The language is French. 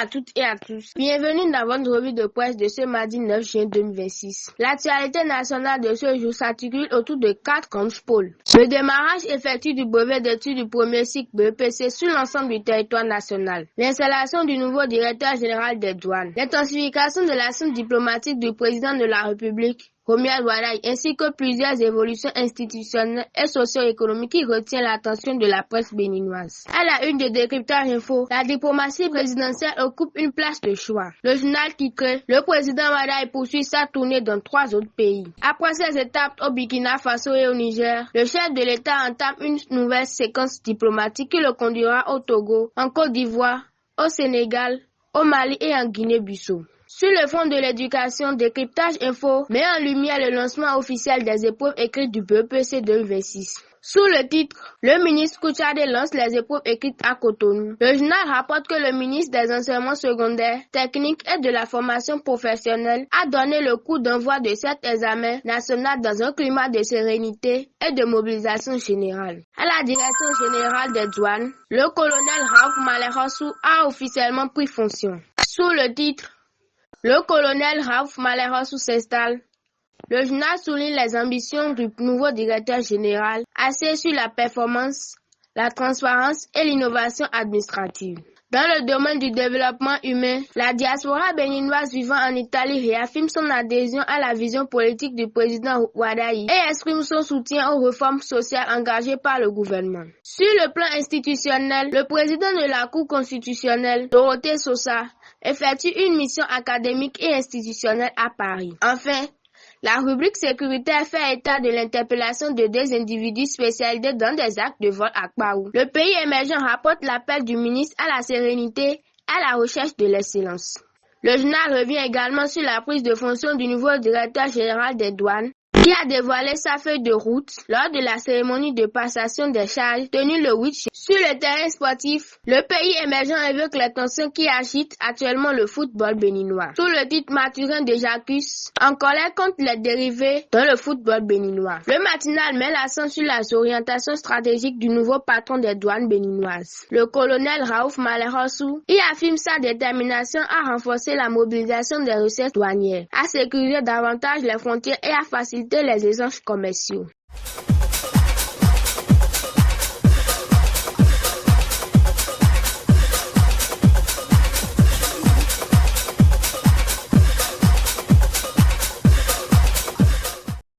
à toutes et à tous. Bienvenue dans votre revue de presse de ce mardi 9 juin 2026. L'actualité nationale de ce jour s'articule autour de 4 grands pôles. Le démarrage effectif du brevet d'études du premier cycle BEPC sur l'ensemble du territoire national. L'installation du nouveau directeur général des douanes. L'intensification de l'action diplomatique du président de la République, Romuald Wadaye, ainsi que plusieurs évolutions institutionnelles et socio-économiques qui retiennent l'attention de la presse béninoise. À la une de Décryptage Info, la diplomatie présidentielle occupe une place de choix. Le journal titre « Le président Wadaye poursuit sa tournée dans 3 autres pays ». Après ses étapes au Burkina Faso et au Niger, le chef de l'État entame une nouvelle séquence diplomatique qui le conduira au Togo, en Côte d'Ivoire, au Sénégal, au Mali et en Guinée-Bissau. Sur le front de l'éducation, Décryptage Info met en lumière le lancement officiel des épreuves écrites du BEPC 2026. Sous le titre, le ministre Kouchade lance les épreuves écrites à Cotonou. Le journal rapporte que le ministre des enseignements secondaires, techniques et de la formation professionnelle a donné le coup d'envoi de cet examen national dans un climat de sérénité et de mobilisation générale. À la direction générale des douanes, le colonel Raouf Malerassou a officiellement pris fonction. Sous le titre, le colonel Raouf Malerassou s'installe. Le journal souligne les ambitions du nouveau directeur général, axé sur la performance, la transparence et l'innovation administrative. Dans le domaine du développement humain, la diaspora béninoise vivant en Italie réaffirme son adhésion à la vision politique du président Wadaye et exprime son soutien aux réformes sociales engagées par le gouvernement. Sur le plan institutionnel, le président de la Cour constitutionnelle, Dorothée Sosa, effectue une mission académique et institutionnelle à Paris. Enfin, la rubrique sécuritaire fait état de l'interpellation de 2 individus spécialisés dans des actes de vol à Kpaou. Le pays émergent rapporte l'appel du ministre à la sérénité, à la recherche de l'excellence. Le journal revient également sur la prise de fonction du nouveau directeur général des douanes, qui a dévoilé sa feuille de route lors de la cérémonie de passation des charges tenue le 8 juin. Sur le terrain sportif, le pays émergent évoque les tensions qui agitent actuellement le football béninois. Sous le titre Mathurin de Jacques, en colère contre les dérivés dans le football béninois. Le matinal met l'accent sur les orientations stratégiques du nouveau patron des douanes béninoises. Le colonel Raouf Malerassou y affirme sa détermination à renforcer la mobilisation des recettes douanières, à sécuriser davantage les frontières et à faciliter les échanges commerciaux.